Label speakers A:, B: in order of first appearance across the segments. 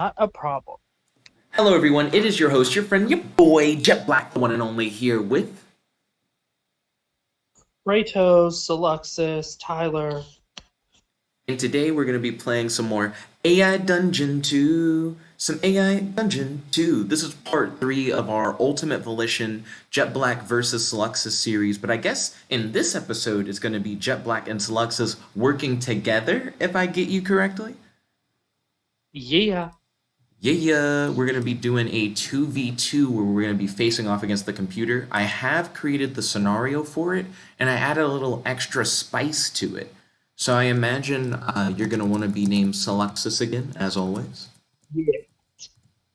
A: Not a problem.
B: Hello, everyone. It is your host, your friend, your boy, Jet Black, the one and only, here with.
A: Kratos, Soluxis, Tyler.
B: And today we're going to be playing some more AI Dungeon 2. Some AI Dungeon 2. This is part 3 of our Ultimate Volition Jet Black versus Soluxis series. But I guess in this episode, it's going to be Jet Black and Soluxis working together, if I get you correctly.
A: Yeah.
B: Yeah, we're going to be doing a 2v2 where we're going to be facing off against the computer. I have created the scenario for it, and I added a little extra spice to it. So I imagine you're going to want to be named Soluxis again, as always.
A: Yeah.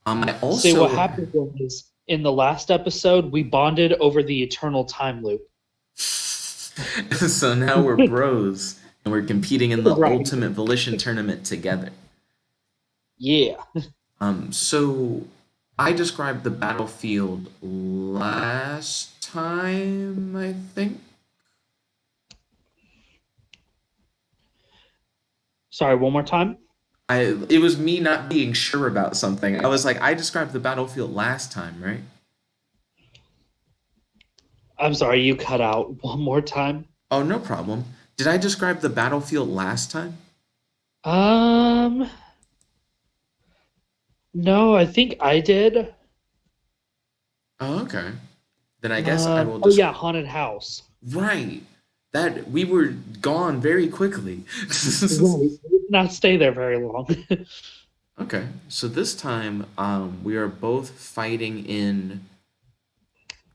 B: I
A: See, what
B: also...
A: happened was in the last episode, we bonded over the eternal time loop.
B: So now we're bros, and we're competing in the
A: Right.
B: Ultimate Volition tournament together.
A: Yeah.
B: So I described the battlefield last time, I think.
A: Sorry, one more time.
B: It was me not being sure about something. I was like, I described the battlefield last time, right?
A: I'm sorry, you cut out one more time.
B: Oh, no problem. Did I describe the battlefield last time?
A: Um, no, I think I did.
B: Oh, okay. Then I guess I will
A: Oh
B: just...
A: yeah, haunted house.
B: Right. That we were gone very quickly.
A: Right. We did not stay there very long.
B: Okay. So this time, we are both fighting in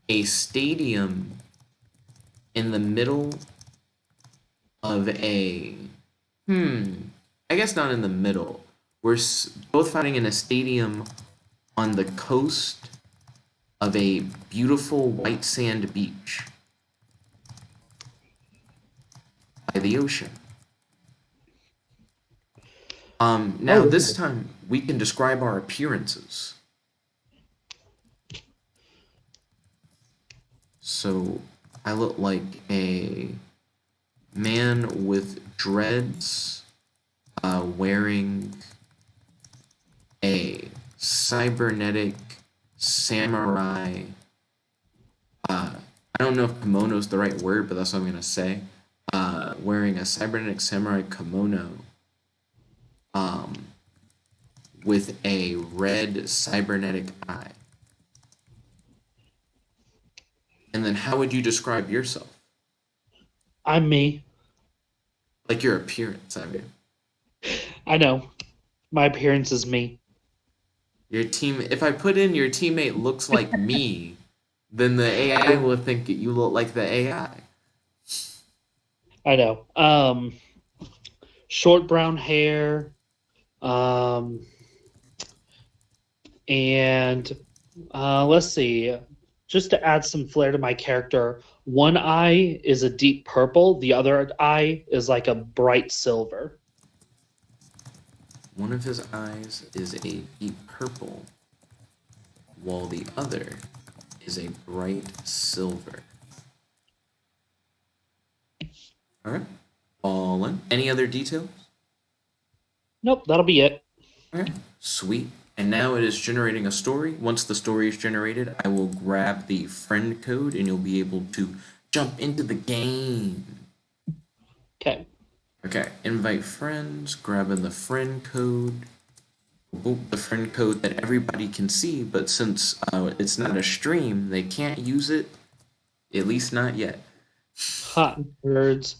B: a stadium in the middle of a... I guess not in the middle. We're both fighting in a stadium on the coast of a beautiful white sand beach by the ocean. Now
A: Oh,
B: this time we can describe our appearances. So I look like a man with dreads, wearing a cybernetic samurai. I don't know if kimono is the right word, but that's what I'm gonna say. Wearing a cybernetic samurai kimono, with a red cybernetic eye. And then how would you describe yourself?
A: I'm me.
B: Like your appearance, I mean.
A: I know. My appearance is me.
B: Your team, if I put in your teammate looks like me, then the AI will think that you look like the AI.
A: I know. Short brown hair. Um, and let's see. Just to add some flair to my character, one eye is a deep purple, the other eye is like a bright silver.
B: One of his eyes is a deep purple, while the other is a bright silver. Alright. Ballin'. Any other details?
A: Nope, that'll be it.
B: Alright. Sweet. And now it is generating a story. Once the story is generated, I will grab the friend code and you'll be able to jump into the game.
A: Okay.
B: Okay, invite friends, grabbing the friend code. The friend code that everybody can see, but since it's not a stream, they can't use it, at least not yet.
A: Hot birds.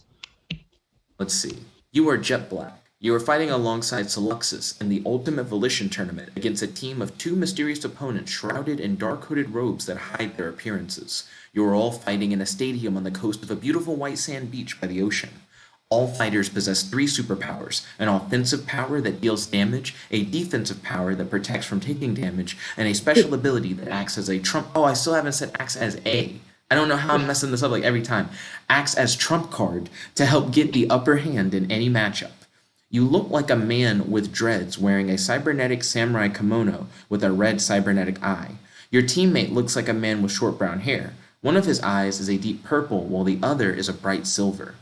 B: Let's see. You are Jet Black. You are fighting alongside Soluxis in the Ultimate Volition tournament against a team of two mysterious opponents shrouded in dark-hooded robes that hide their appearances. You are all fighting in a stadium on the coast of a beautiful white sand beach by the ocean. All fighters possess three superpowers: an offensive power that deals damage, a defensive power that protects from taking damage, and a special ability that acts as a trump... Oh, I still haven't said acts as a... I don't know how I'm messing this up like every time. Acts as trump card to help get the upper hand in any matchup. You look like a man with dreads wearing a cybernetic samurai kimono with a red cybernetic eye. Your teammate looks like a man with short brown hair. One of his eyes is a deep purple while the other is a bright silver.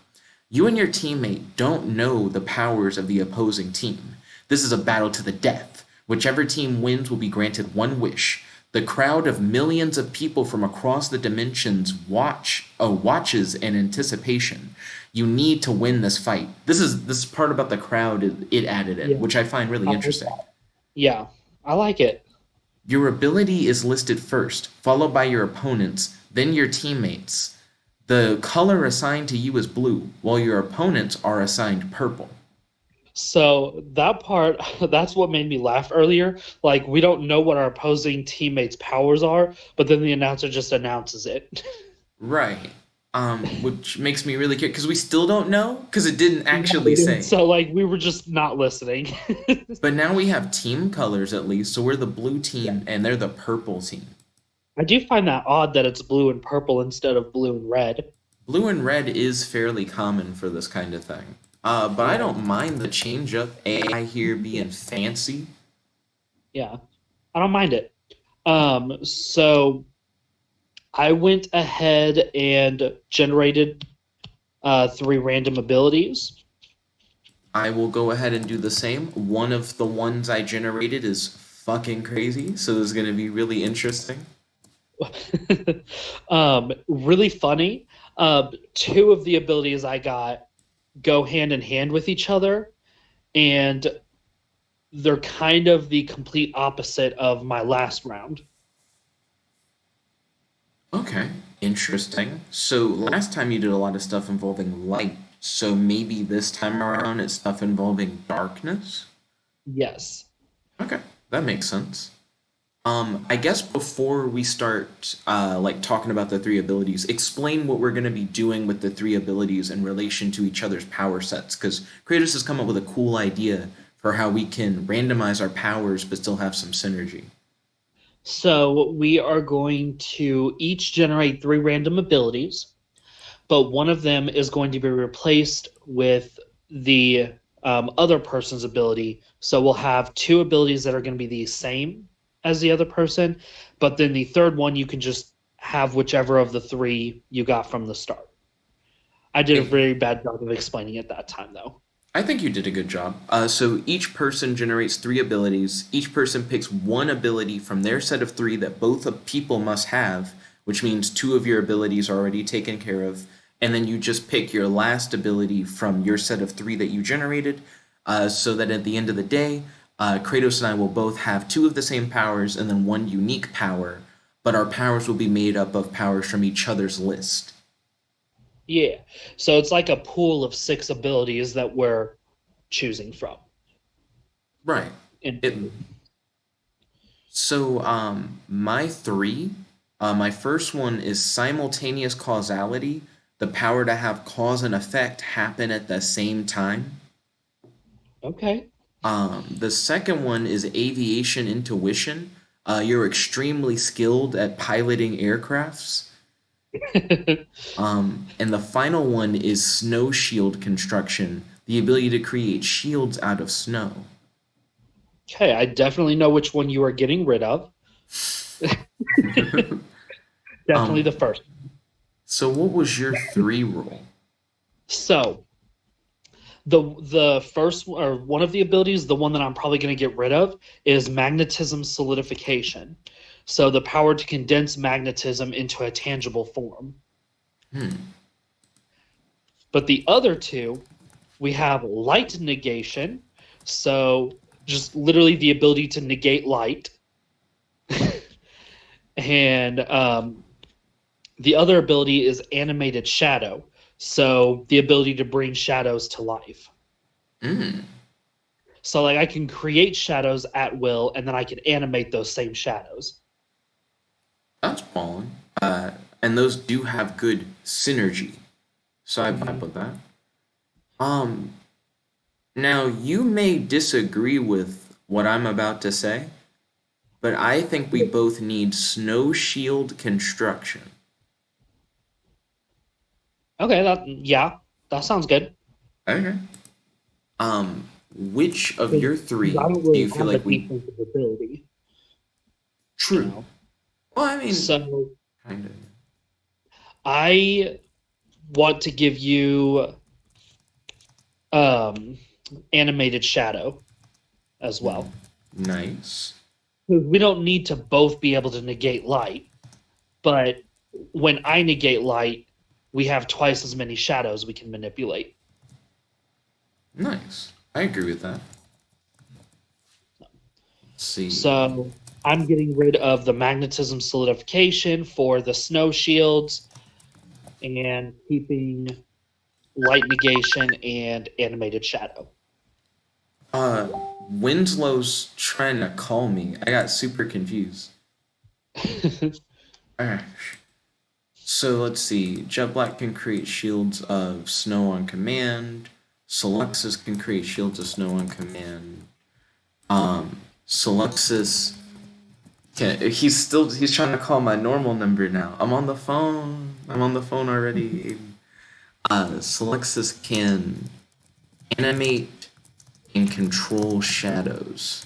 B: You and your teammate don't know the powers of the opposing team. This is a battle to the death, Whichever team wins will be granted one wish. The crowd of millions of people from across the dimensions watches in anticipation. You need to win this fight. This part about the crowd it added in,
A: Yeah.
B: which I find really
A: I like
B: interesting.
A: that. Yeah, I like it.
B: Your ability is listed first, followed by your opponents, then your teammates. The color assigned to you is blue, while your opponents are assigned purple.
A: So that part, that's what made me laugh earlier. Like, we don't know what our opposing teammates' powers are, but then the announcer just announces it.
B: Right. Which makes me really curious because we still don't know because it didn't actually say.
A: So, like, we were just not listening.
B: But now we have team colors at least, so we're the blue
A: Yeah.
B: team and they're the purple team.
A: I do find that odd that it's blue and purple instead of blue and red.
B: Blue and red is fairly common for this kind of thing. But I
A: Yeah.
B: don't mind the change up AI here being fancy.
A: Yeah. I don't mind it. So I went ahead and generated 3 random abilities.
B: I will go ahead and do the same. One of the ones I generated is fucking crazy, so this is going to be really interesting.
A: Really funny. 2 of the abilities I got go hand in hand with each other, and they're kind of the complete opposite of my last round.
B: Okay, interesting. So last time you did a lot of stuff involving light, so maybe this time around it's stuff involving darkness?
A: Yes.
B: Okay, that makes sense. I guess before we start like talking about the 3 abilities, explain what we're going to be doing with the 3 abilities in relation to each other's power sets, because Kratos has come up with a cool idea for how we can randomize our powers but still have some synergy.
A: So we are going to each generate 3 random abilities, but one of them is going to be replaced with the other person's ability. So we'll have 2 abilities that are going to be the same as the other person, but then the third one you can just have whichever of the 3 you got from the start. I did a very bad job of explaining it that time, though.
B: I think you did a good job. So each person generates 3 abilities. Each person picks one ability from their set of 3 that both people must have, which means 2 of your abilities are already taken care of. And then you just pick your last ability from your set of 3 that you generated, so that at the end of the day, Kratos and I will both have 2 of the same powers and then 1 unique power, but our powers will be made up of powers from each other's list.
A: Yeah. So it's like a pool of 6 abilities that we're choosing from.
B: Right.
A: And
B: It, so my 3, my first one is simultaneous causality, the power to have cause and effect happen at the same time.
A: okay.
B: The second one is aviation intuition. You're extremely skilled at piloting aircrafts. And the final one is snow shield construction, the ability to create shields out of snow.
A: Okay, I definitely know which one you are getting rid of. Definitely the
B: Um,
A: first.
B: so what was your 3 rule?
A: So the first or one of the abilities, the one that I'm probably going to get rid of, is magnetism solidification. So the power to condense magnetism into a tangible form.
B: Hmm.
A: But the other 2, we have light negation. So just literally the ability to negate light. And the other ability is animated shadow. So the ability to bring shadows to life.
B: Mm.
A: So like I can create shadows at will, and then I can animate those same shadows.
B: That's balling. And those do have good synergy. So I vibe with that. Um, Now you may disagree with what I'm about to say, but I think we both need snow shield construction.
A: Okay, that sounds good.
B: Okay. Which of your
A: I
B: 3
A: don't
B: do
A: really
B: you feel
A: have a
B: like we
A: defensive ability, you
B: true?
A: know.
B: Well, I mean,
A: So
B: kind of.
A: I want to give you um animated shadow as well.
B: Nice.
A: We don't need to both be able to negate light, but when I negate light, we have twice as many shadows we can manipulate.
B: Nice. I agree with that. Let's see.
A: So I'm getting rid of the magnetism solidification for the snow shields and keeping light negation and animated shadow.
B: Uh, Winslow's trying to call me. I got super confused. Alright. So let's see. Jet Black can create shields of snow on command. Soluxis can create shields of snow on command. Soluxis he's trying to call my normal number now. I'm on the phone. I'm on the phone already. Soluxis can animate and control shadows.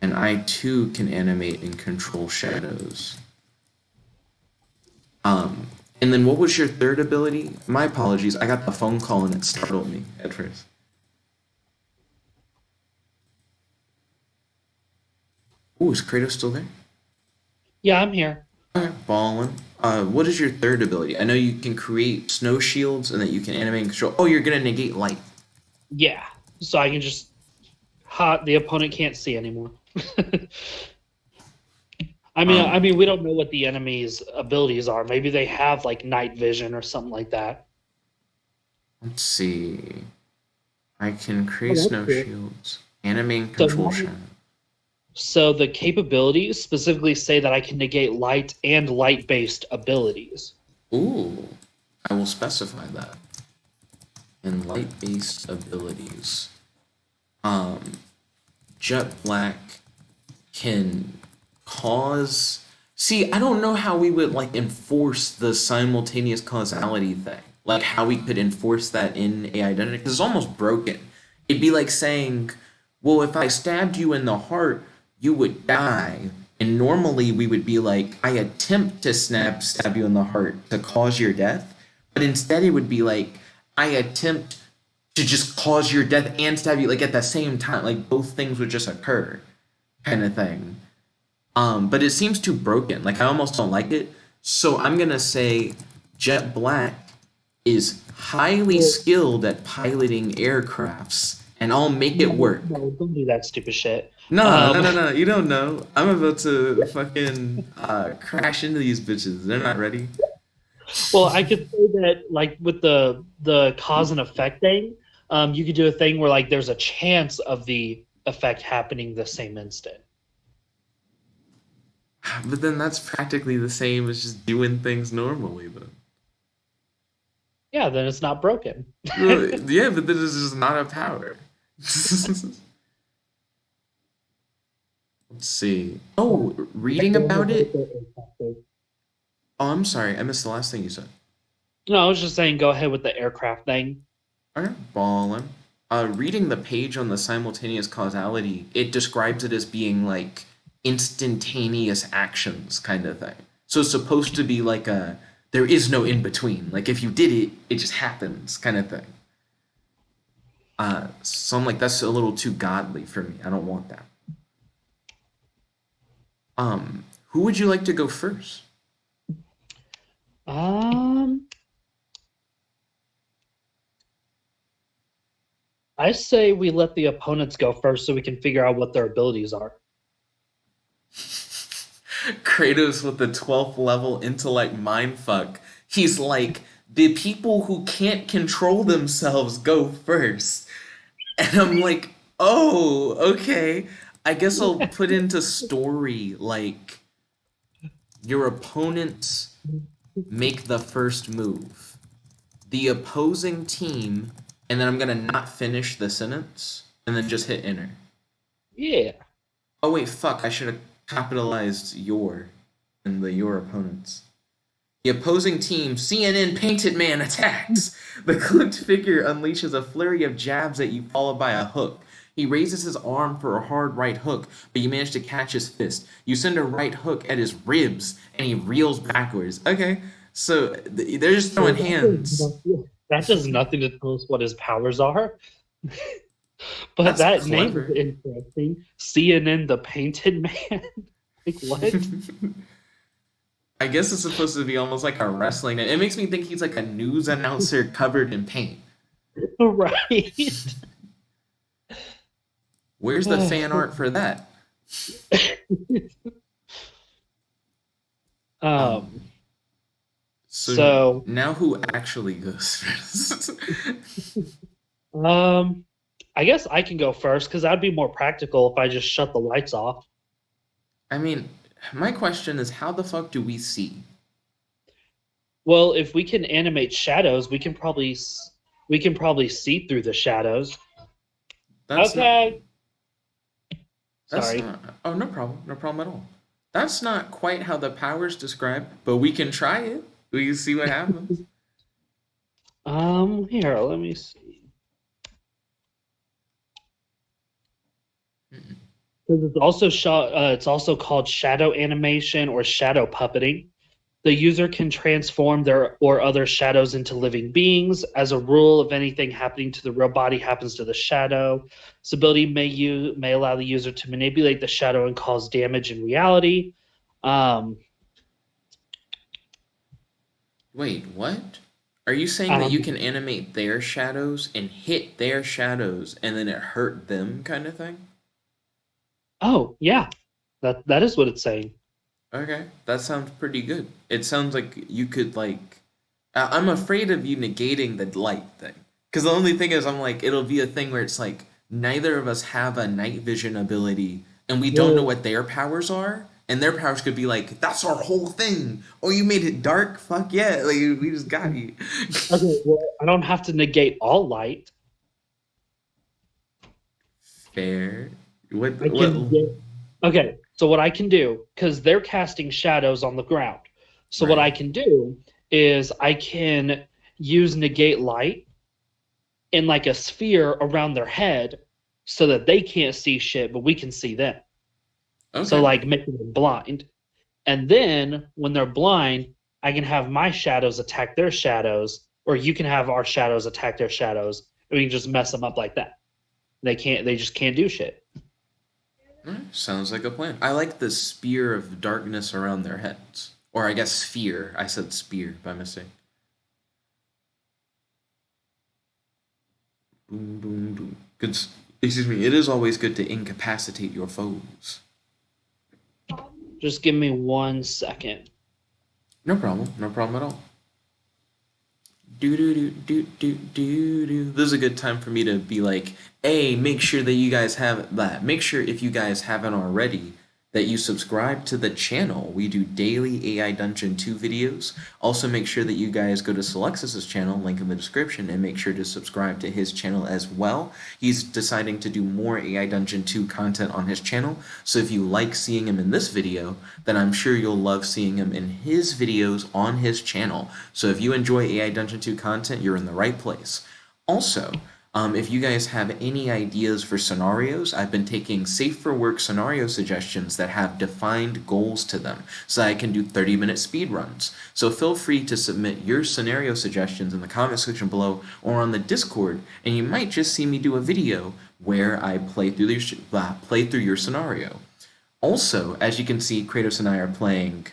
B: And I too can animate and control shadows. And then what was your third ability? My apologies, I got the phone call and it startled me at first. Ooh, is Kratos still there?
A: Yeah, I'm here.
B: Okay, ballin'. What is your third ability? I know you can create snow shields and that you can animate and control. Oh, you're gonna negate light.
A: Yeah, so I can just the opponent can't see anymore. I mean, we don't know what the enemy's abilities are. Maybe they have like night vision or something like that.
B: Let's see. I can create
A: that's
B: snow
A: cool.
B: shields, animate and control shadow.
A: So the capabilities specifically say that I can negate light and light-based abilities.
B: Ooh, I will specify that. And light-based abilities. Jet Black can cause. See, I don't know how we would like enforce the simultaneous causality thing. Like how we could enforce that in a identity because it's almost broken. It'd be like saying, well, if I stabbed you in the heart, you would die. And normally we would be like, I attempt to stab you in the heart to cause your death. But instead it would be like, I attempt to just cause your death and stab you like at the same time. Like both things would just occur kind of thing. But it seems too broken. Like I almost don't like it. So I'm gonna say Jet Black is highly skilled at piloting aircrafts, and I'll make it work.
A: No, don't do that stupid shit.
B: No. You don't know. I'm about to fucking crash into these bitches. They're not ready.
A: Well, I could say that like with the cause and effect thing, you could do a thing where like there's a chance of the effect happening the same instant.
B: But then that's practically the same as just doing things normally, though.
A: Yeah, then it's not broken.
B: Yeah, but this is just not a power. Let's see. Oh, reading about it? Oh, I'm sorry. I missed the last thing you said.
A: No, I was just saying go ahead with the aircraft thing.
B: Alright, ballin'. Reading the page on the simultaneous causality, it describes it as being like instantaneous actions kind of thing. So it's supposed to be like there is no in between. Like if you did it, it just happens kind of thing. So I'm like, that's a little too godly for me. I don't want that. Who would you like to go first?
A: I say we let the opponents go first so we can figure out what their abilities are.
B: Kratos with the 12th level intellect mindfuck. He's like, the people who can't control themselves go first. And I'm like, oh, okay. I guess I'll put into story like your opponents make the first move. The opposing team, and then I'm gonna not finish the sentence and then just hit enter.
A: Yeah.
B: Oh wait, fuck, I should have capitalized your and the your opponents. The opposing team, CNN Painted Man attacks. The cloaked figure unleashes a flurry of jabs at you, followed by a hook. He raises his arm for a hard right hook, but you manage to catch his fist. You send a right hook at his ribs, and he reels backwards. Okay, so they're just throwing hands.
A: That does nothing to tell us what his powers are. But
B: That's
A: that name is
B: clever.
A: interesting. CNN the Painted Man. Like what?
B: I guess it's supposed to be almost like a wrestling name. It makes me think he's like a news announcer covered in paint.
A: Right.
B: Where's the fan art for that? Um,
A: um.
B: so
A: So
B: now who actually goes first?
A: um. I guess I can go first because that'd be more practical if I just shut the lights off.
B: I mean, my question is how the fuck do we see?
A: Well, if we can animate shadows, we can probably see through the shadows.
B: That's not
A: Okay.
B: that's
A: Sorry.
B: not oh no problem. No problem at all. That's not quite how the powers describe, but we can try it. We can see what happens.
A: Here, let me see.
B: Mm-mm.
A: Because it's also called shadow animation or shadow puppeting. The user can transform their or other shadows into living beings. As a rule, if anything happening to the real body happens to the shadow, this ability may allow the user to manipulate the shadow and cause damage in reality. Um,
B: Wait, what? Are you saying that you
A: um,
B: can animate their shadows and hit their shadows and then it hurt them kind of thing?
A: oh yeah, that is what it's saying.
B: Okay, that sounds pretty good. It sounds like you could like I'm afraid of you negating the light thing. Cuz the only thing is I'm like it'll be a thing where it's like neither of us have a night vision ability and we don't know
A: Well,
B: what their powers are and their powers could be like that's our whole thing. Oh, you made it dark? Fuck yeah. Like we just got you.
A: okay, well, I don't have to negate all light.
B: Fair. What
A: I
B: what
A: can get okay. So what I can do, because they're casting shadows on the ground. So what
B: right.
A: I can do is I can use negate light in like a sphere around their head so that they can't see shit, but we can see them. So
B: Okay.
A: like making them blind. And then when they're blind, I can have my shadows attack their shadows, or you can have our shadows attack their shadows, and we can just mess them up like that. They just can't do shit.
B: Alright, sounds like a plan. I like the spear of darkness around their heads. Or I guess sphere. I said spear by mistake. Boom, boom, boom. Good. Excuse me. It is always good to incapacitate your foes.
A: Just give me 1 second.
B: No problem. No problem at all. Do do do do do do do. This is a good time for me to be like, hey, make sure that you guys have that. Make sure if you guys haven't already that you subscribe to the channel. We do daily AI Dungeon 2 videos. Also make sure that you guys go to Soluxis' channel, link in the description, and make sure to subscribe to his channel as well. He's deciding to do more AI Dungeon 2 content on his channel, so if you like seeing him in this video, then I'm sure you'll love seeing him in his videos on his channel. So if you enjoy AI Dungeon 2 content, you're in the right place. Also, if you guys have any ideas for scenarios, I've been taking safe for work scenario suggestions that have defined goals to them so I can do 30-minute speed runs. So feel free to submit your scenario suggestions in the comment section below or on the Discord, and you might just see me do a video where I play through your scenario. Also, as you can see, Kratos and I are playing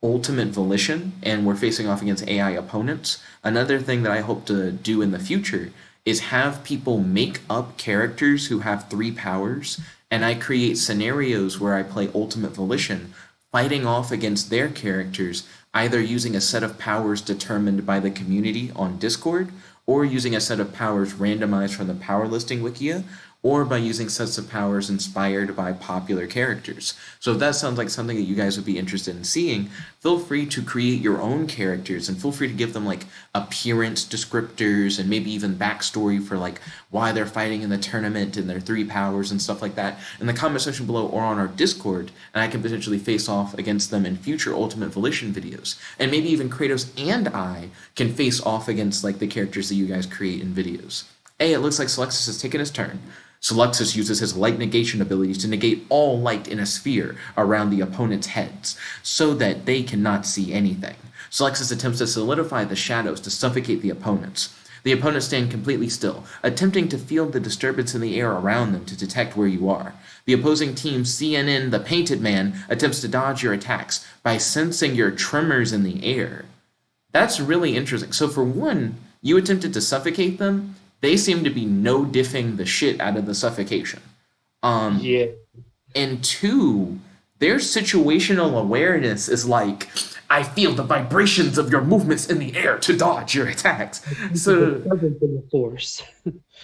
B: Ultimate Volition, and we're facing off against AI opponents. Another thing that I hope to do in the future is have people make up characters who have 3 powers, and I create scenarios where I play Ultimate Volition, fighting off against their characters, either using a set of powers determined by the community on Discord, or using a set of powers randomized from the Powerlisting Wikia, or by using sets of powers inspired by popular characters. So if that sounds like something that you guys would be interested in seeing, feel free to create your own characters and feel free to give them like appearance descriptors and maybe even backstory for like why they're fighting in the tournament and their 3 powers and stuff like that in the comment section below or on our Discord, and I can potentially face off against them in future Ultimate Volition videos. And maybe even Kratos and I can face off against like the characters that you guys create in videos. Hey, it looks like Soluxis has taken his turn. Soluxis uses his light negation abilities to negate all light in a sphere around the opponent's heads, so that they cannot see anything. Soluxis attempts to solidify the shadows to suffocate the opponents. The opponents stand completely still, attempting to feel the disturbance in the air around them to detect where you are. The opposing team, CNN the Painted Man, attempts to dodge your attacks by sensing your tremors in the air. That's really interesting. So for one, you attempted to suffocate them. They seem to be no diffing the shit out of the suffocation. Um,
A: Yeah.
B: and two, their situational awareness is like, I feel the vibrations of your movements in the air to dodge your attacks. So
A: Disturbance in the force.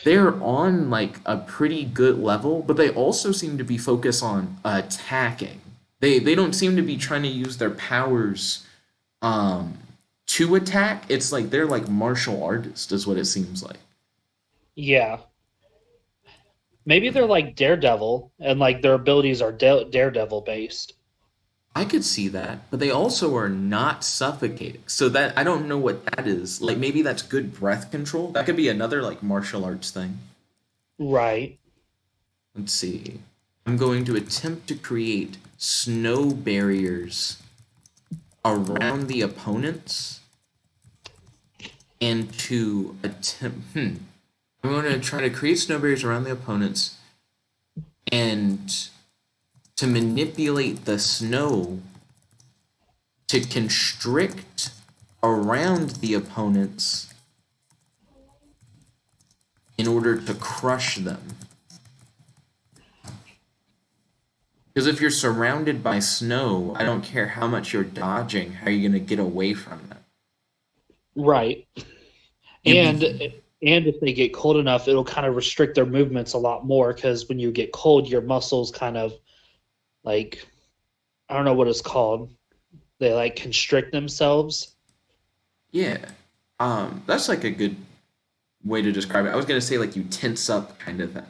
B: they're on like a pretty good level, but they also seem to be focused on attacking. They don't seem to be trying to use their powers um to attack. It's like they're like martial artists is what it seems like.
A: Yeah. Maybe they're like Daredevil and like their abilities are Daredevil based.
B: I could see that, but they also are not suffocating. So that I don't know what that is. Like maybe that's good breath control. That could be another like martial arts thing.
A: Right.
B: Let's see. I'm going to attempt to create snow barriers around the opponents and to attempt I'm going to try to create snow barriers around the opponents and to manipulate the snow to constrict around the opponents in order to crush them. Because if you're surrounded by snow, I don't care how much you're dodging, how are you going to get away from it?
A: Right.
B: You
A: And
B: be
A: and if they get cold enough, it'll kind of restrict their movements a lot more because when you get cold, your muscles kind of like I don't know what it's called. They like constrict themselves.
B: yeah. That's like a good way to describe it. I was going to say like you tense up kind of thing.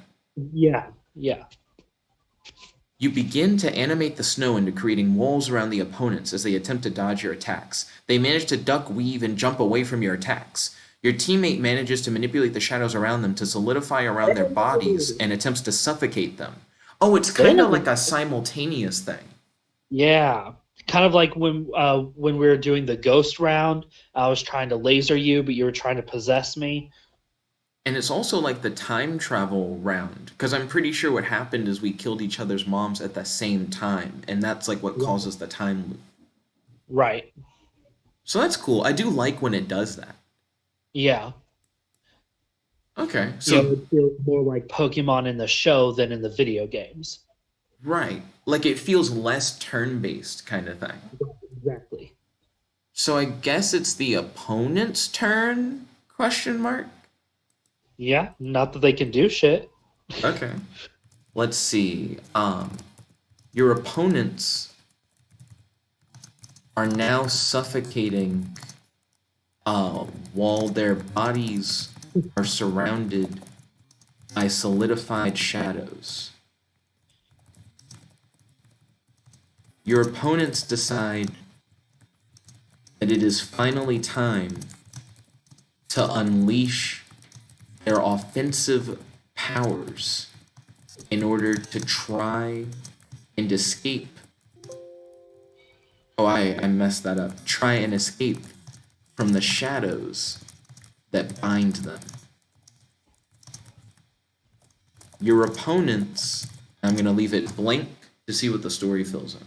A: Yeah. Yeah.
B: You begin to animate the snow into creating walls around the opponents as they attempt to dodge your attacks. They manage to duck, weave, and jump away from your attacks. Your teammate manages to manipulate the shadows around them to solidify around their bodies and attempts to suffocate them. Oh, it's kind of like
A: Oh.
B: a simultaneous thing.
A: Yeah. Kind of like when we were doing the ghost round, I was trying to laser you, but you were trying to possess me.
B: And it's also like the time travel round, because I'm pretty sure what happened is we killed each other's moms at the same time, and that's like what causes the time loop.
A: Right.
B: So that's cool. I do like when it does that.
A: Yeah.
B: Okay,
A: Yeah,
B: so
A: it feels more like Pokemon in the show than in the video games.
B: right, like it feels less turn-based kind of thing.
A: Exactly.
B: So I guess it's the opponent's turn? Question mark.
A: Yeah, not that they can do shit.
B: Okay. Let's see. Your opponents are now suffocating while their bodies are surrounded by solidified shadows. Your opponents decide that it is finally time to unleash their offensive powers in order to try and escape. Oh, I messed that up. Try and escape from the shadows that bind them. Your opponents, I'm going to leave it blank to see what the story fills in.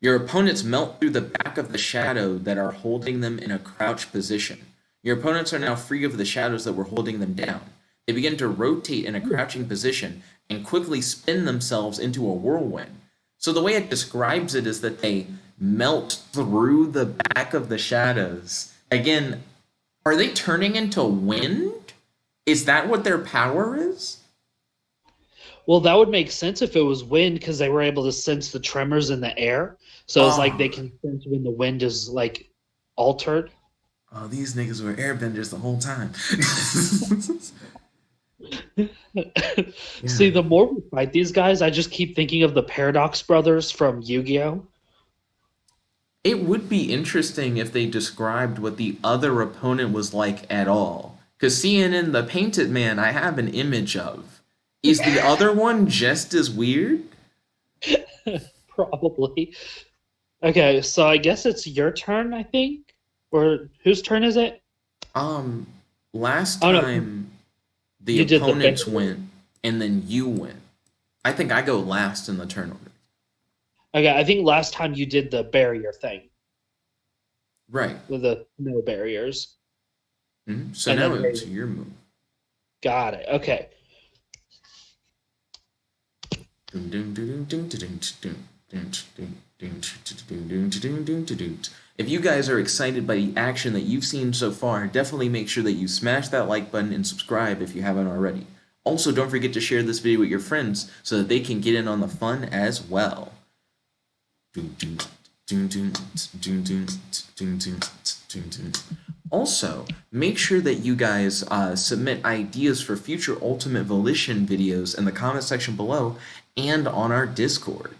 B: Your opponents melt through the back of the shadow that are holding them in a crouch position. Your opponents are now free of the shadows that were holding them down. They begin to rotate in a crouching position and quickly spin themselves into a whirlwind. So the way it describes it is that they melt through the back of the shadows. Again, are they turning into wind? Is that what their power is?
A: Well, that would make sense if it was wind because they were able to sense the tremors in the air. So it's like they
B: Oh,
A: can sense when the wind is like altered.
B: oh, these niggas were airbenders the whole time.
A: See,
B: Yeah.
A: the more we fight these guys, I just keep thinking of the Paradox Brothers from Yu-Gi-Oh!
B: It would be interesting if they described what the other opponent was like at all. Because CNN, the Painted Man, I have an image of. Is the other one just as weird?
A: Probably. Okay, so I guess it's your turn, I think? Or whose turn is it?
B: Um, Last
A: Oh no,
B: time the
A: you did the
B: opponents
A: barrier.
B: went and then you went. I think I go last in the tournament.
A: Okay, I think last time you did the barrier thing
B: Right.
A: with the no barriers.
B: So
A: And
B: now
A: then
B: it's your move.
A: got it. Okay.
B: If you guys are excited by the action that you've seen so far, definitely make sure that you smash that like button and subscribe if you haven't already. Also, don't forget to share this video with your friends so that they can get in on the fun as well. Also, make sure that you guys submit ideas for future Ultimate Volition videos in the comment section below and on our Discord.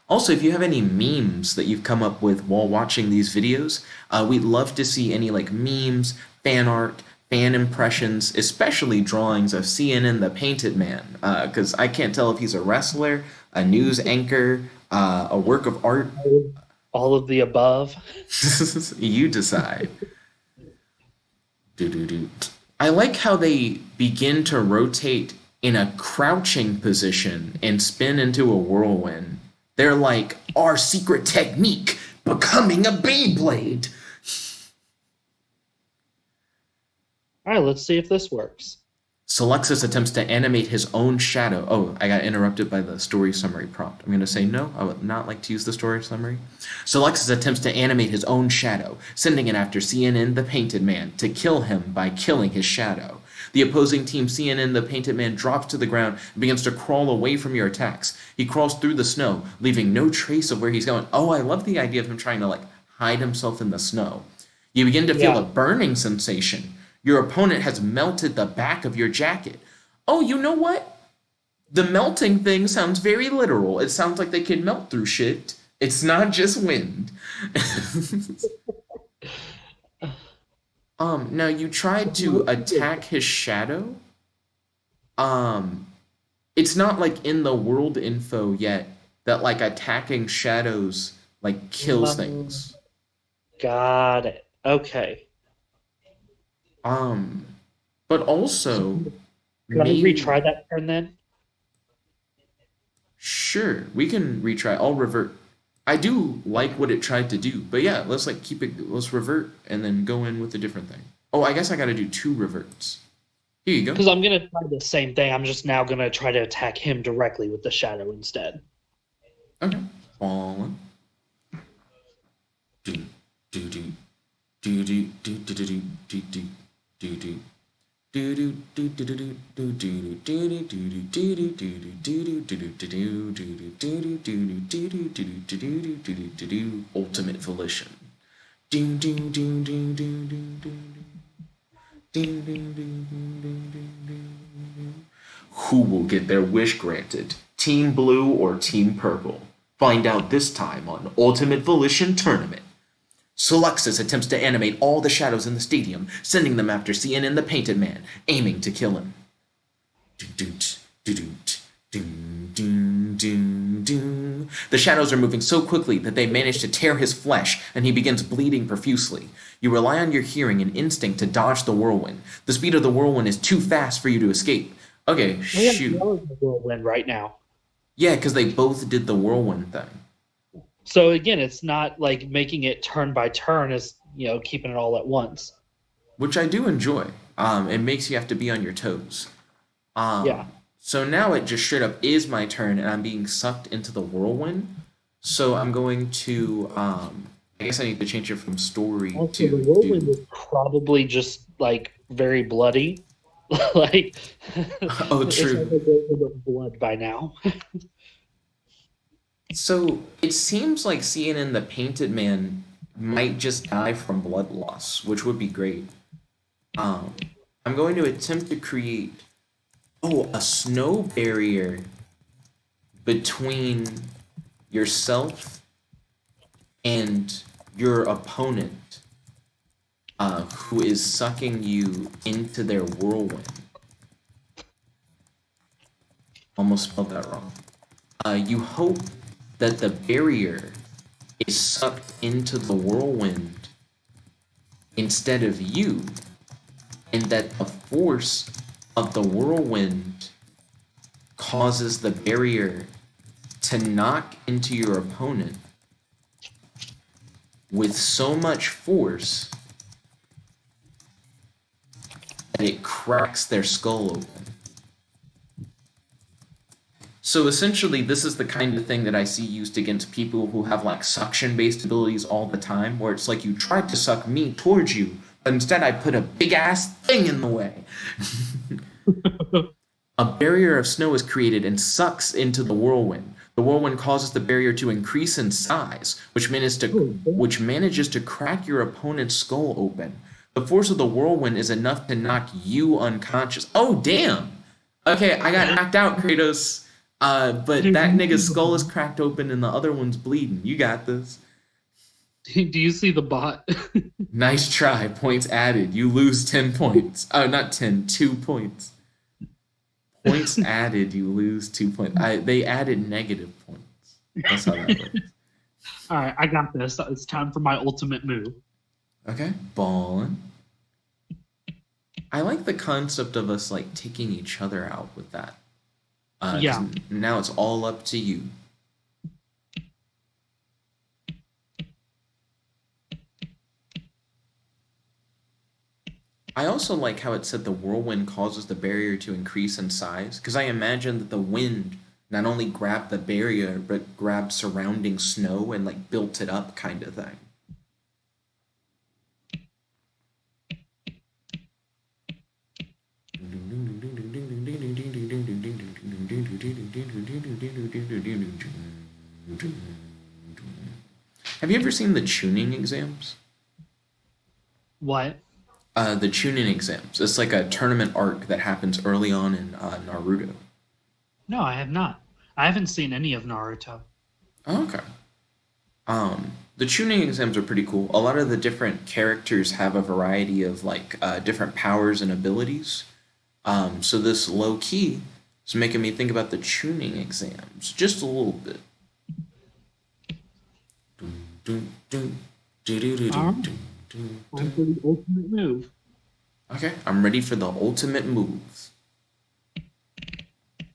B: Also, if you have any memes that you've come up with while watching these videos, we'd love to see any like memes, fan art, fan impressions, especially drawings of CNN the Painted Man, because I can't tell if he's a wrestler, a news anchor, a work of art.
A: All of the above.
B: You decide. Do. I like how they begin to rotate in a crouching position and spin into a whirlwind. They're like, our secret technique, becoming a Beyblade.
A: All right, let's see if this works.
B: Soluxis attempts to animate his own shadow. Oh, I got interrupted by the story summary prompt. I'm going to say no, I would not like to use the story summary. Soluxis attempts to animate his own shadow, sending it after CNN the Painted Man to kill him by killing his shadow. The opposing team, CNN the Painted Man, drops to the ground and begins to crawl away from your attacks. He crawls through the snow, leaving no trace of where he's going. Oh, I love the idea of him trying to like hide himself in the snow. You begin to feel
A: Yeah.
B: a burning sensation. Your opponent has melted the back of your jacket. Oh, you know what? The melting thing sounds very literal. It sounds like they can melt through shit. It's not just wind. Now you tried to attack his shadow. Um, it's not like in the world info yet that like attacking shadows like kills things.
A: Got it. Okay.
B: Um, but
A: So
B: also
A: can I
B: maybe
A: retry that turn then?
B: sure, we can retry. I'll revert. I do like what it tried to do, but yeah, let's like keep it. Let's revert and then go in with a different thing. Oh, I guess I got to do 2 reverts. Here you go.
A: Because I'm gonna try the same thing. I'm just now gonna try to attack him directly with the shadow instead.
B: Okay. Fallen. Do do do do do do do do do do do do. Ultimate Volition. Who will get their wish granted? Team Blue or Team Purple? Find out this time on Ultimate Volition Tournament. Soluxis attempts to animate all the shadows in the stadium, sending them after CNN the Painted Man, aiming to kill him. The shadows are moving so quickly that they manage to tear his flesh, and he begins bleeding profusely. You rely on your hearing and instinct to dodge the whirlwind. The speed of the whirlwind is too fast for you to escape. Okay,
A: We have
B: shoot.
A: no whirlwind right now.
B: Yeah, because they both did the whirlwind thing.
A: So again, it's not like making it turn by turn, is keeping it all at once.
B: Which I do enjoy. It makes you have to be on your toes.
A: Yeah.
B: So now it just straight up is my turn, and I'm being sucked into the whirlwind. So I'm going to, I guess I need to change it from story
A: Also, the
B: to
A: whirlwind
B: do.
A: is probably just like very bloody. Like
B: Oh,
A: it's like
B: true.
A: a bit of blood by now.
B: So it seems like CNN the Painted Man might just die from blood loss, which would be great. Um, I'm going to attempt to create, a snow barrier between yourself and your opponent, who is sucking you into their whirlwind. almost spelled that wrong. You hope that the barrier is sucked into the whirlwind instead of you, and that the force of the whirlwind causes the barrier to knock into your opponent with so much force that it cracks their skull open. So essentially, this is the kind of thing that I see used against people who have like suction-based abilities all the time, where it's like you tried to suck me towards you, but instead I put a big-ass thing in the way. A barrier of snow is created and sucks into the whirlwind. The whirlwind causes the barrier to increase in size, which manages to crack your opponent's skull open. The force of the whirlwind is enough to knock you unconscious. Oh, damn! Okay, I got knocked out, Kratos. But that nigga's skull is cracked open and the other one's bleeding. You got this.
A: Do you see the bot?
B: Nice try. Points added. You lose 10 points. Oh, not 10. 2 points. Points added. You lose 2 points. They added negative points. That's how that works.
A: All right, I got this. It's time for my ultimate move.
B: Okay. Ballin'. I like the concept of us like taking each other out with that. Yeah. Now it's all up to you. I also like how it said the whirlwind causes the barrier to increase in size, because I imagine that the wind not only grabbed the barrier, but grabbed surrounding snow and like built it up kind of thing. Have you ever seen the tuning exams?
A: What?
B: The tuning exams. It's like a tournament arc that happens early on in Naruto.
A: No, I have not. I haven't seen any of Naruto.
B: Oh, okay. The tuning exams are pretty cool. A lot of the different characters have a variety of like different powers and abilities. So this low key is making me think about the tuning exams just a little bit.
A: Time for the ultimate move.
B: Okay, I'm ready for the ultimate move.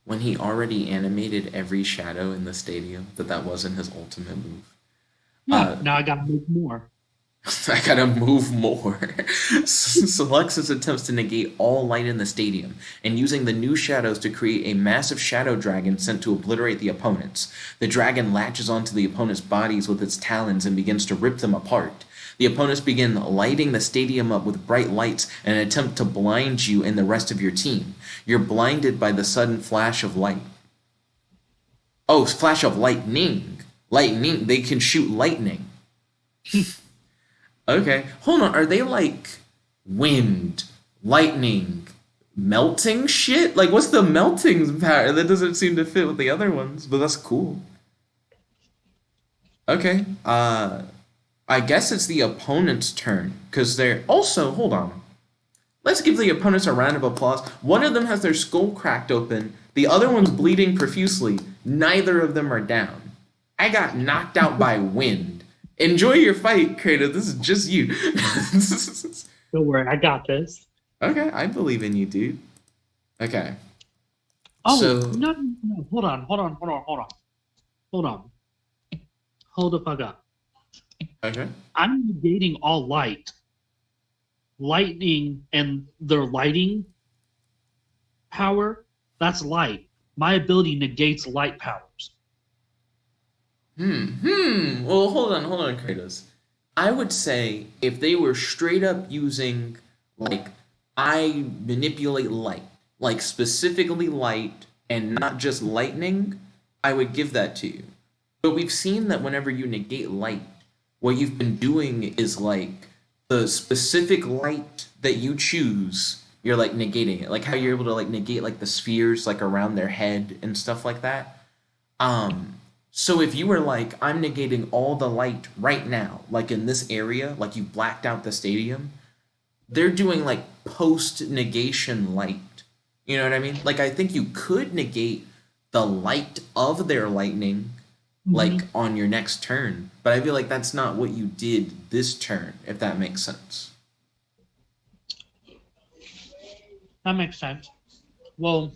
B: When he already animated every shadow in the stadium, that wasn't his ultimate move.
A: Yeah, now I gotta move more.
B: I gotta move more. Soluxis attempts to negate all light in the stadium, and using the new shadows to create a massive shadow dragon sent to obliterate the opponents. The dragon latches onto the opponents' bodies with its talons and begins to rip them apart. The opponents begin lighting the stadium up with bright lights in an attempt to blind you and the rest of your team. You're blinded by the sudden flash of light. Oh, flash of lightning. Lightning. They can shoot lightning. Okay. Hold on. Are they like wind, lightning, melting shit? Like, what's the melting power? That doesn't seem to fit with the other ones, but that's cool. Okay. I guess it's the opponent's turn, because they're... Also, hold on. Let's give the opponents a round of applause. One of them has their skull cracked open. The other one's bleeding profusely. Neither of them are down. I got knocked out by wind. Enjoy your fight, Kratos. This is just you.
A: Don't worry, I got this.
B: Okay, I believe in you, dude. Okay.
A: Oh, so... no. Hold on. Hold the fuck up.
B: Okay.
A: I'm negating all light. Lightning and their lighting power, that's light. My ability negates light powers.
B: Well, hold on, Kratos. I would say if they were straight up using, like, I manipulate light, like specifically light and not just lightning, I would give that to you. But we've seen that whenever you negate light, what you've been doing is like the specific light that you choose, you're like negating it. Like how you're able to like negate like the spheres like around their head and stuff like that. So if you were like, I'm negating all the light right now, like in this area, like you blacked out the stadium, they're doing like post negation light. You know what I mean? Like I think you could negate the light of their lightning like on your next turn. But I feel like that's not what you did this turn, if that makes sense.
A: That makes sense. Well,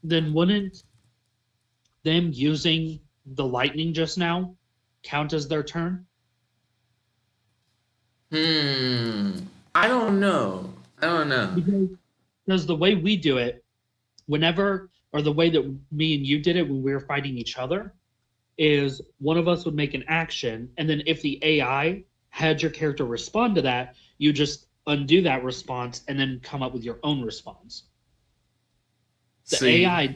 A: then wouldn't them using the lightning just now count as their turn?
B: I don't know. I don't know.
A: Because the way we do it, whenever, or the way that me and you did it when we were fighting each other, is one of us would make an action, and then if the AI had your character respond to that, you just undo that response and then come up with your own response. The
B: So
A: AI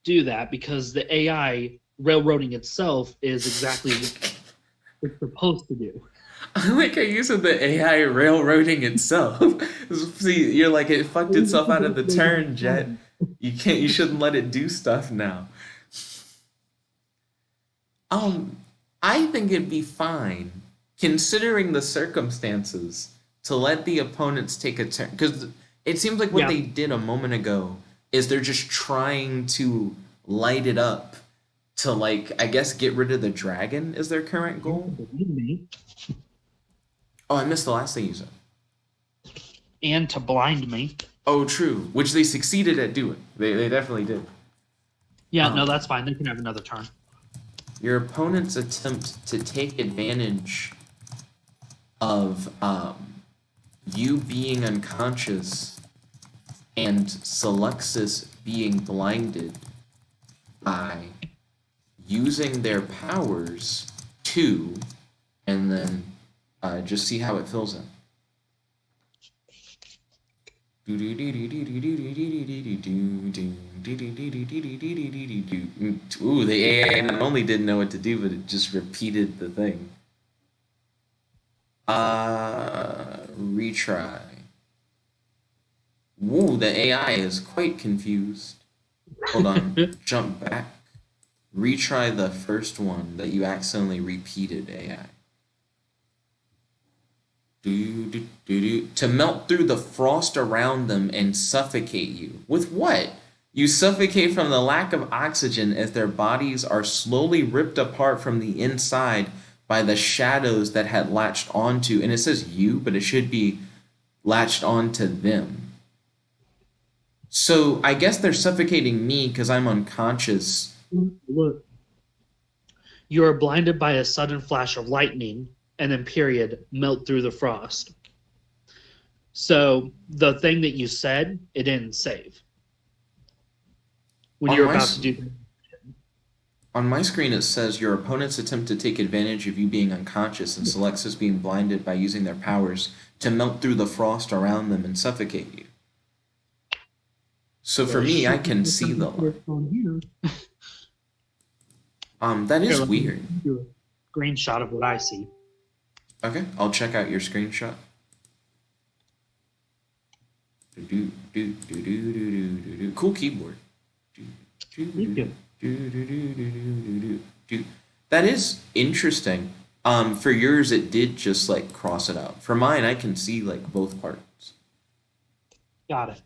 A: do that because the AI railroading itself is exactly what it's supposed to do.
B: I like how you said the AI railroading itself. See, you're like it fucked itself out of the turn, Jet. You shouldn't let it do stuff now. Um, I think it'd be fine, considering the circumstances, to let the opponents take a turn. Because it seems like what
A: Yeah.
B: they did a moment ago is they're just trying to light it up to, like, I guess get rid of the dragon is their current goal. Oh, I missed the last thing you said.
A: And to blind me.
B: Oh, true. Which they succeeded at doing. They definitely did.
A: Yeah, no, that's fine. They can have another turn.
B: Your opponent's attempt to take advantage of you being unconscious and Soluxis being blinded by using their powers to, and then just see how it fills in. Ooh, the AI not only didn't know what to do, but it just repeated the thing. Retry. Woo, the AI is quite confused. Hold on, jump back. Retry the first one that you accidentally repeated, AI. To melt through the frost around them and suffocate you. With what? You suffocate from the lack of oxygen as their bodies are slowly ripped apart from the inside by the shadows that had latched onto, and it says you, but it should be latched onto them. So I guess they're suffocating me because I'm unconscious.
A: Look, you are blinded by a sudden flash of lightning, and then period, melt through the frost. So the thing that you said, it didn't save. When you're about to do.
B: On my screen, it says your opponents attempt to take advantage of you being unconscious and Soluxis being blinded by using their powers to melt through the frost around them and suffocate you. So for me, I can see the line. That is weird.
A: Do a screenshot of what I see.
B: Okay, I'll check out your screenshot. Cool keyboard. That is interesting. For yours, it did just like cross it out. For mine, I can see like both parts.
A: Got it.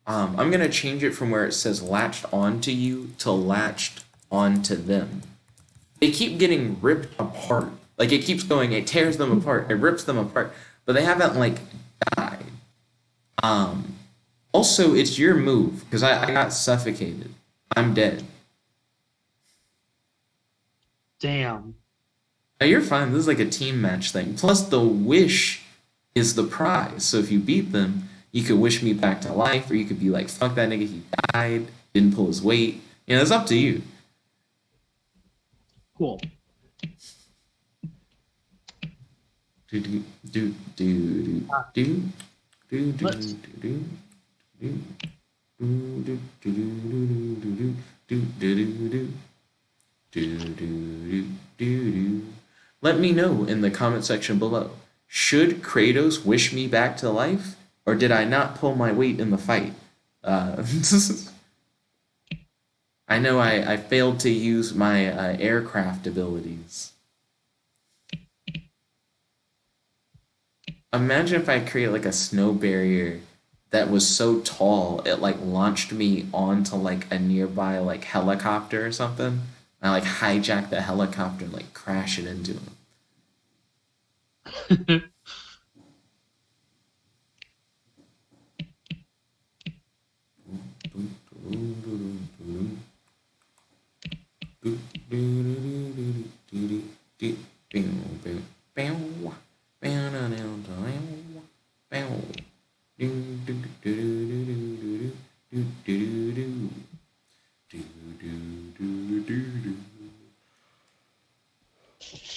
B: I'm gonna change it from where it says latched onto you to latched onto them. They keep getting ripped apart. Like it keeps going, it tears them apart, it rips them apart, but they haven't like died. Also, it's your move because I got suffocated. I'm dead.
A: Damn.
B: Now you're fine. This is like a team match thing. Plus, the wish is the prize. So if you beat them, you could wish me back to life, or you could be like, "Fuck that nigga, he died, didn't pull his weight." You know, it's up to you.
A: Cool.
B: Let me know in the comment section below. Should Kratos wish me back to life, or did I not pull my weight in the fight? I know I failed to use my aircraft abilities. Imagine if I create like a snow barrier that was so tall it like launched me onto like a nearby like helicopter or something. I like hijacked the helicopter and like crash it into him.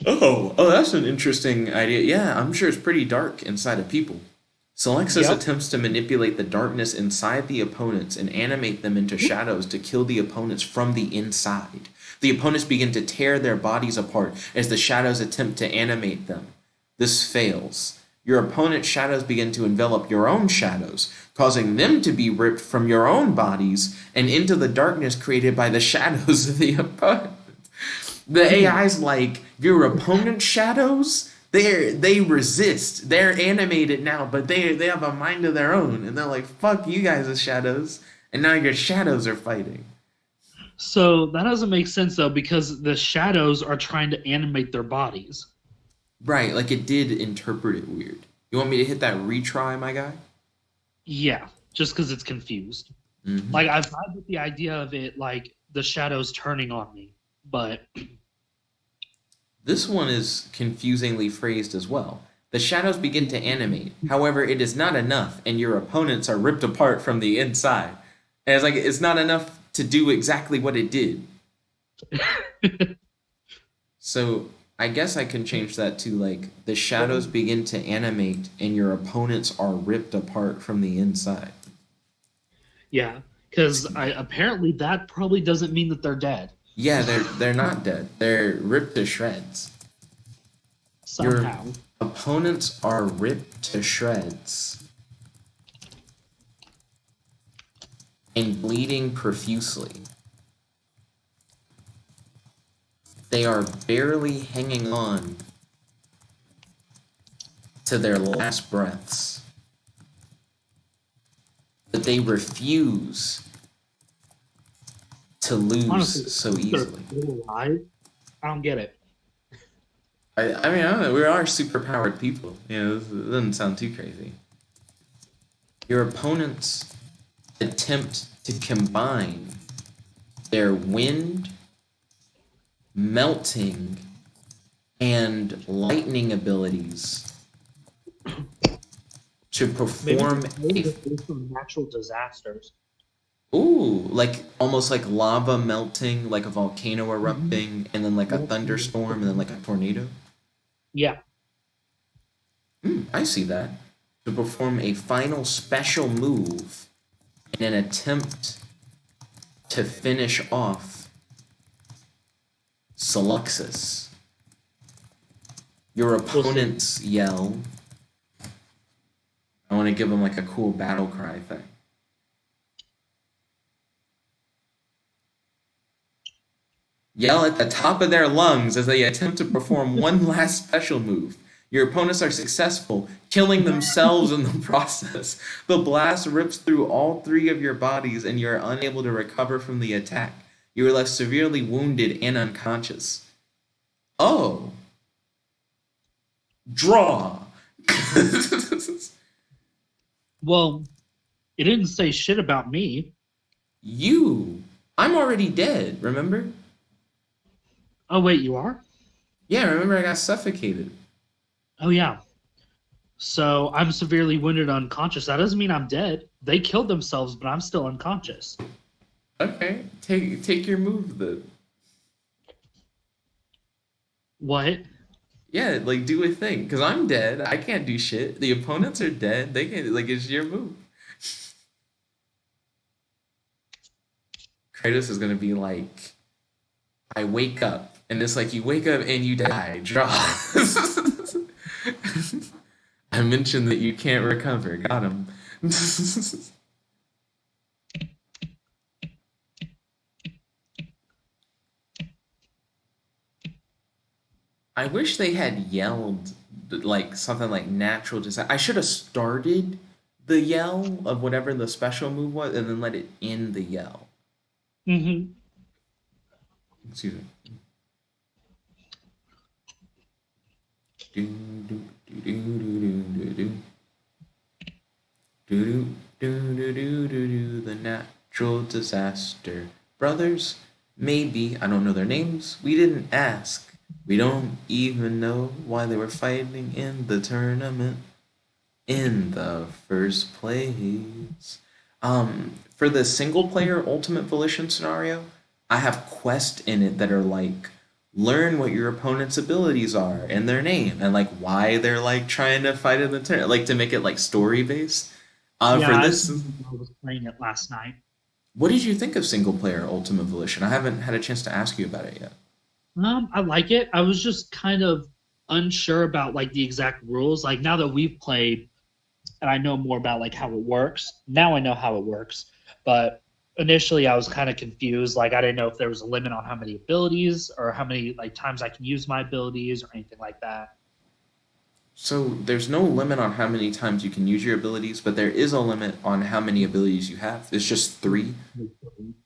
B: Oh, that's an interesting idea. Yeah, I'm sure it's pretty dark inside of people. Soluxis
A: Yep.
B: attempts to manipulate the darkness inside the opponents and animate them into shadows to kill the opponents from the inside. The opponents begin to tear their bodies apart as the shadows attempt to animate them. This fails. Your opponent's shadows begin to envelop your own shadows, causing them to be ripped from your own bodies and into the darkness created by the shadows of the opponent. The AI's like, your opponent's shadows, they resist. They're animated now, but they have a mind of their own, and they're like, fuck you guys as shadows, and now your shadows are fighting.
A: So that doesn't make sense though, because the shadows are trying to animate their bodies.
B: Right, like it did interpret it weird. You want me to hit that retry, my guy?
A: Yeah, just because it's confused.
B: Mm-hmm.
A: Like I've tried with the idea of it, like the shadows turning on me, but
B: This one is confusingly phrased as well. The shadows begin to animate. However, it is not enough, and your opponents are ripped apart from the inside. And it's like it's not enough to do exactly what it did. So I guess I can change that to like the shadows begin to animate and your opponents are ripped apart from the inside.
A: yeah, because I apparently that probably doesn't mean that they're dead
B: Yeah, they're not dead. They're ripped to shreds. Your
A: somehow.
B: opponents are ripped to shreds and bleeding profusely. They are barely hanging on to their last breaths, but they refuse to
A: Honestly,
B: lose so
A: if they're
B: easily.
A: still alive, I don't get it.
B: I mean, I don't know. We are superpowered people. It doesn't sound too crazy. Your opponents attempt to combine their wind, melting, and lightning abilities to
A: Maybe
B: perform
A: maybe
B: a
A: they're based on natural disasters.
B: ooh, like almost like lava melting, like a volcano
A: Mhm.
B: erupting, and then like a
A: Yep.
B: thunderstorm, and then like a tornado.
A: Yeah.
B: I see that. To perform a final special move in an attempt to finish off Soluxis. Your
A: We'll see.
B: opponents yell. I want to give them like a cool battle cry thing. Yell at the top of their lungs as they attempt to perform one last special move. Your opponents are successful, killing themselves in the process. The blast rips through all three of your bodies, and you are unable to recover from the attack. You are left severely wounded and unconscious. Oh, draw.
A: Well, it didn't say shit about me.
B: You. I'm already dead, remember?
A: Oh wait, you are?
B: Yeah, remember I got suffocated.
A: Oh yeah. So I'm severely wounded, unconscious. That doesn't mean I'm dead. They killed themselves, but I'm still unconscious.
B: Okay, take your move then.
A: What?
B: Yeah, like do a thing. Cause I'm dead. I can't do shit. The opponents are dead. They can like it's your move. Kratos is gonna be like, I wake up, and it's like you wake up and you die. Draw. I mentioned that you can't recover. Got him. I wish they had yelled like something like natural disaster. I should have started the yell of whatever the special move was, and then let it end the yell.
A: Mm-hmm.
B: Excuse me. Do do do do do do do do do do do do do. The natural disaster brothers. Maybe I don't know their names. We didn't ask. We don't even know why they were fighting in the tournament in the first place. For the single player Ultimate Volition scenario, I have quests in it that are like learn what your opponent's abilities are and their name and like why they're like trying to fight in the tournament, like to make it like story based. For
A: Yeah,
B: this,
A: I was playing it last night.
B: what did you think of single player Ultimate Volition? I haven't had a chance to ask you about it yet.
A: I like it. I was just kind of unsure about like the exact rules. Like now that we've played and I know more about like how it works, now I know how it works. But initially I was kind of confused. Like I didn't know if there was a limit on how many abilities or how many like times I can use my abilities or anything like that.
B: So there's no limit on how many times you can use your abilities, but there is a limit on how many abilities you have. It's just three,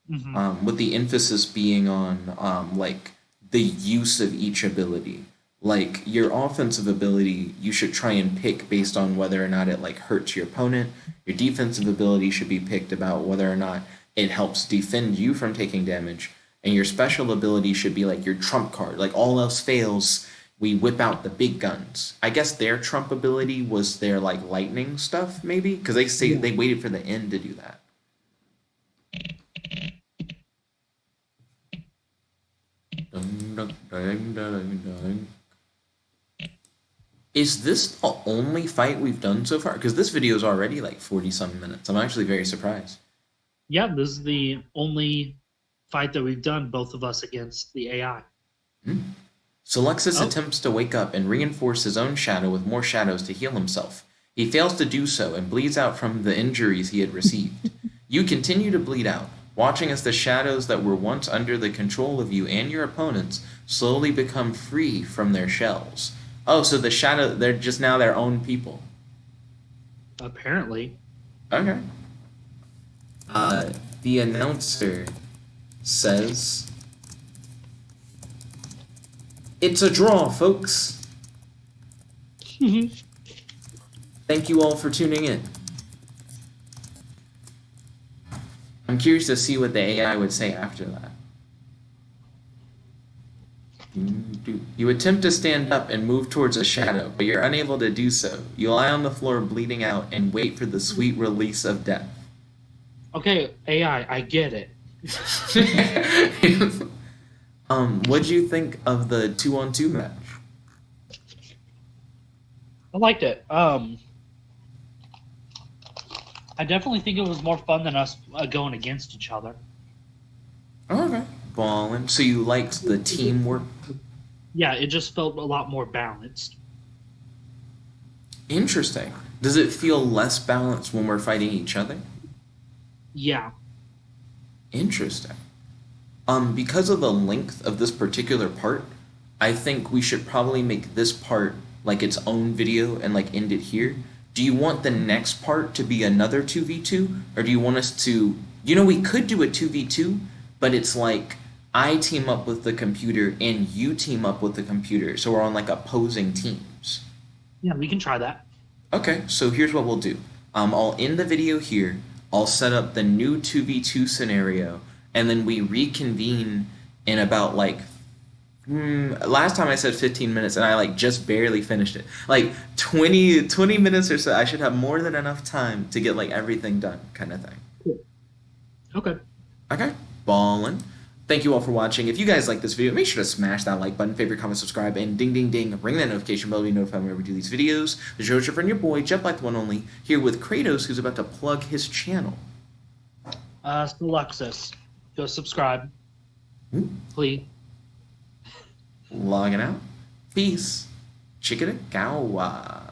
A: Hmm.
B: with the emphasis being on like the use of each ability. Like your offensive ability, you should try and pick based on whether or not it like hurts your opponent. Your defensive ability should be picked about whether or not it helps defend you from taking damage. And your special ability should be like your trump card. Like all else fails, we whip out the big guns. I guess their trump ability was their like lightning stuff, maybe, because they say
A: Yeah.
B: they waited for the end to do that. Dun, dun, dun, dun, dun. Is this the only fight we've done so far? Because this video is already like 40 some minutes. I'm actually very surprised.
A: Yeah, this is the only fight that we've done, both of us against the AI.
B: Hmm. Soluxis
A: Oh,
B: attempts to wake up and reinforce his own shadow with more shadows to heal himself. He fails to do so and bleeds out from the injuries he had received. You continue to bleed out, watching as the shadows that were once under the control of you and your opponents slowly become free from their shells. Oh, so the shadow, they're just now their own people.
A: apparently.
B: Okay. The announcer says, "It's a draw, folks. Thank you all for tuning in." I'm curious to see what the AI would say after that. You attempt to stand up and move towards a shadow, but you're unable to do so. You lie on the floor bleeding out and wait for the sweet release of death.
A: Okay, AI, I get it.
B: What'd you think of the 2-on-2 match?
A: I liked it. I definitely think it was more fun than us going against each other.
B: Oh, okay. Ballin'. So you liked the teamwork?
A: Yeah, it just felt a lot more balanced.
B: Interesting. Does it feel less balanced when we're fighting each other?
A: Yeah.
B: Interesting. Because of the length of this particular part, I think we should probably make this part like its own video and like end it here. Do you want the next part to be another 2v2? Or do you want us to, we could do a 2v2, but it's like I team up with the computer and you team up with the computer. So we're on like opposing teams.
A: Yeah, we can try that.
B: Okay, so here's what we'll do. I'll end the video here. I'll set up the new 2v2 scenario, and then we reconvene in about like last time I said 15 minutes and I like just barely finished it. Like 20 minutes or so. I should have more than enough time to get like everything done kind of thing.
A: Cool. Okay.
B: Okay, ballin'. Thank you all for watching. If you guys like this video, make sure to smash that like button, favorite, comment, subscribe, and ding, ding, ding. Ring that notification bell to be notified whenever we do these videos. The show's your friend, your boy, Jet Black the One Only, here with Kratos, who's about to plug his channel.
A: Soluxis. Go subscribe. Please.
B: Logging out. Peace. Chickadee. Kawa.